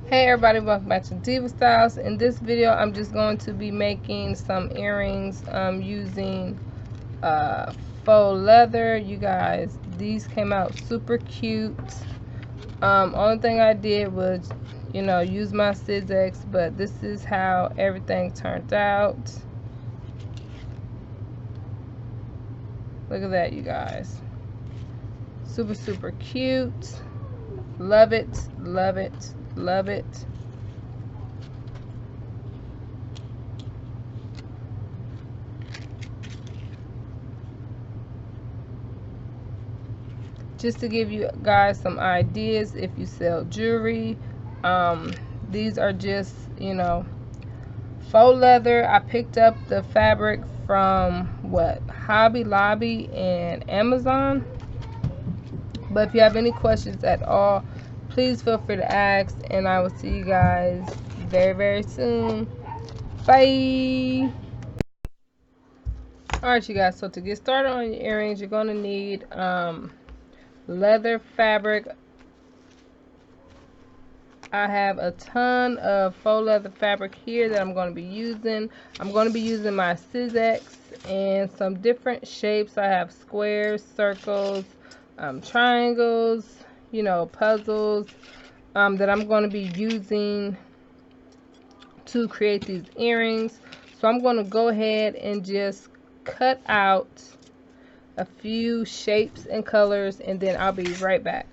Hey everybody, welcome back to Diva Styles. In this video, I'm just going to be making some earrings using faux leather. You guys, these came out super cute. Only thing I did was, use my Sizzix, but this is how everything turned out. Look at that, you guys. Super cute. Love it, love it, love it. Just to give you guys some ideas, if you sell jewelry, these are just, faux leather. I picked up the fabric from Hobby Lobby and Amazon. But if you have any questions at all, please feel free to ask, and I will see you guys very soon. Bye. Alright, you guys, so to get started on your earrings, you're going to need leather fabric. I have a ton of faux leather fabric here that I'm going to be using. I'm going to be using my Sizzix and some different shapes. I have squares, circles, triangles, puzzles that I'm going to be using to create these earrings. So I'm going to go ahead and just cut out a few shapes and colors, and then I'll be right back.